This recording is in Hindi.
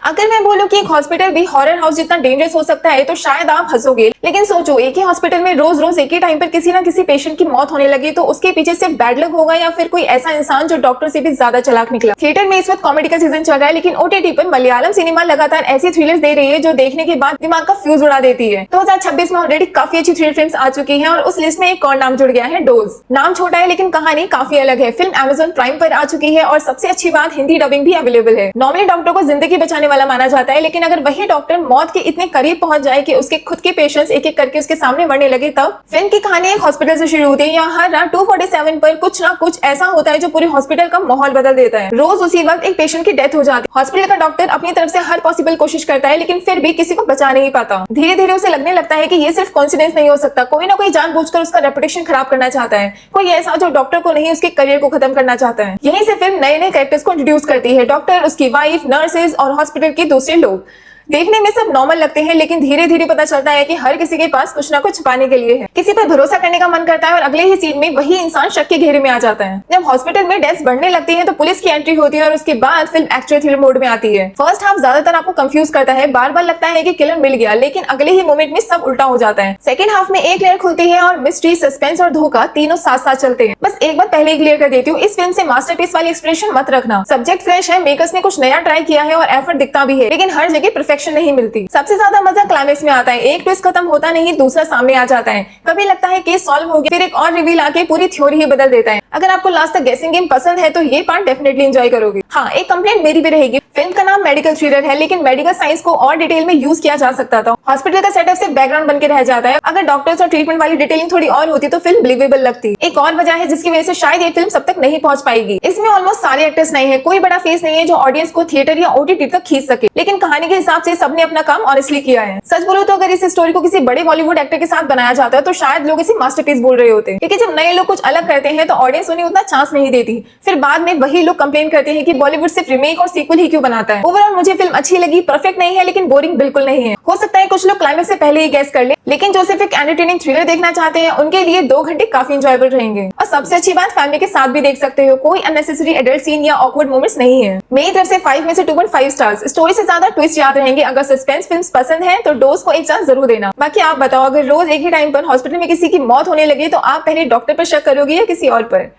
अगर मैं बोलूं कि एक हॉस्पिटल भी हॉरर हाउस जितना डेंजरस हो सकता है तो शायद आप हंसोगे, लेकिन सोचो एक ही हॉस्पिटल में रोज रोज एक ही टाइम पर किसी ना किसी पेशेंट की मौत होने लगी तो उसके पीछे सिर्फ बैड लक होगा या फिर कोई ऐसा इंसान जो डॉक्टर से भी ज्यादा चालाक निकला। थिएटर में इस वक्त कॉमेडी का सीजन चल रहा है, लेकिन ओटीटी पर मलयालम सिनेमा लगातार ऐसी थ्रिलर्स दे रही है जो देखने के बाद दिमाग का फ्यूज उड़ा देती है। 2026 में ऑलरेडी काफी अच्छी थ्रिलर फिल्म्स आ चुकी हैं और उस लिस्ट में एक और नाम जुड़ गया है, डोज। नाम छोटा है लेकिन कहानी काफी अलग है। फिल्म Amazon प्राइम पर आ चुकी है और सबसे अच्छी बात हिंदी डबिंग भी अवेलेबल है। नॉर्मली डॉक्टर को जिंदगी बचाने वाला माना जाता है, लेकिन अगर वही डॉक्टर मौत के इतने करीब पहुंच जाए कि उसके खुद के पेशेंट्स एक एक करके उसके सामने मरने लगे, तब फिल्म की कहानी एक हॉस्पिटल से शुरू होती है। यहाँ हर रात 247 पर कुछ ना कुछ ऐसा होता है जो पूरे हॉस्पिटल का माहौल बदल देता है। रोज उसी वक्त एक पेशेंट की डेथ हो जाती है। हॉस्पिटल का डॉक्टर अपनी तरफ से हर पॉसिबल कोशिश करता है, लेकिन फिर भी किसी को बचा नहीं पाता। धीरे धीरे उसे लगने लगता है कि ये सिर्फ कोइंसिडेंस नहीं हो सकता, कोई ना कोई जानबूझकर उसका रेपुटेशन खराब करना चाहता है, कोई ऐसा जो डॉक्टर को नहीं उसके करियर को खत्म करना चाहता है। यहीं से फिल्म नए नए कैरेक्टर्स को इंट्रोड्यूस करती है, डॉक्टर, उसकी वाइफ, नर्सेज और हॉस्पिटल के दूसरे लोग। देखने में सब नॉर्मल लगते हैं, लेकिन धीरे धीरे पता चलता है कि हर किसी के पास कुछ ना कुछ छुपाने के लिए है। किसी पर भरोसा करने का मन करता है और अगले ही सीन में वही इंसान शक के घेरे में आ जाता है। जब हॉस्पिटल में डेथ्स बढ़ने लगती हैं तो पुलिस की एंट्री होती है और उसके बाद फिल्म एक्चुअल थ्रिलर मोड में आती है। फर्स्ट हाफ ज्यादातर आपको कंफ्यूज करता है, बार बार लगता है कि किलर मिल गया, लेकिन अगले ही मोमेंट में सब उल्टा हो जाता है। सेकंड हाफ में एक लेयर खुलती है और मिस्ट्री, सस्पेंस और धोखा तीनों साथ साथ चलते हैं। बस एक बात पहले ही क्लियर कर देती हूँ, इस फिल्म से मास्टरपीस वाली एक्सप्रेशन मत रखना। सब्जेक्ट फ्रेश है, मेकर्स ने कुछ नया ट्राई किया है और एफर्ट दिखता भी है, लेकिन हर जगह परफेक्शन नहीं मिलती। सबसे ज्यादा मजा क्लाइमेक्स में आता है। एक ट्विस्ट खत्म होता नहीं दूसरा सामने आ जाता है। कभी लगता है केस सॉल्व हो गया, फिर एक और रिवील आके पूरी थ्योरी ही बदल देता है। अगर आपको लास्ट तक गेसिंग गेम पसंद है तो ये पार्ट डेफिनेटली एंजॉय करोगे। हाँ, एक कंप्लेंट मेरी भी रहेगी, फिल्म का नाम मेडिकल थ्रिलर है, लेकिन मेडिकल साइंस को और डिटेल में यूज किया जा सकता था। हॉस्पिटल का सेटअप सिर्फ बैकग्राउंड बन के रह जाता है। अगर डॉक्टर्स और ट्रीटमेंट वाली डिटेलिंग थोड़ी और होती तो फिल्म बिलीवेबल लगती। एक और वजह है जिसकी वजह से शायद ये फिल्म सब तक नहीं पहुंच पाएगी। इसमें ऑलमोस्ट सारे एक्टर्स नहीं है, कोई बड़ा फेस नहीं है जो ऑडियंस को थिएटर या ओटीटी तक खींच सके, लेकिन कहानी के हिसाब से सबने अपना काम ऑनेस्टली किया है। सच बोलो तो अगर इस स्टोरी को किसी बड़े बॉलीवुड एक्टर के साथ बनाया जाता है तो शायद लोग इसे मास्टरपीस बोल रहे होते, लेकिन जब नए लोग कुछ अलग करते हैं तो ऑडियंस उन्हें उतना चांस नहीं देती। फिर बाद में वही लोग कंप्लेन करते हैं कि बॉलीवुड सिर्फ रीमेक और सीक्वल ही क्यों बनाता है। ओवरऑल मुझे फिल्म अच्छी लगी, परफेक्ट नहीं है लेकिन बोरिंग बिल्कुल नहीं है। हो सकता है कुछ लोग क्लाइमेक्स से पहले ही गैस कर ले, लेकिन जो सिर्फ एक एंटरटेनिंग थ्रिलर देखना चाहते हैं उनके लिए 2 घंटे काफी एंजॉयबल रहेंगे। और सबसे अच्छी बात, फैमिली के साथ भी देख सकते हो, कोई अननेसेसरी एडल्ट सीन या ऑकवर्ड मोमेंट्स नहीं है। मेरी तरफ से 5 में से 2.5 स्टार्स। स्टोरी से ज्यादा ट्विस्ट याद रहेंगे। अगर सस्पेंस फिल्म्स पसंद है तो डोज को एक चांस जरूर देना। बाकी आप बताओ, अगर रोज एक ही टाइम पर हॉस्पिटल में किसी की मौत होने लगे तो आप पहले डॉक्टर पर शक करोगे या किसी और पर?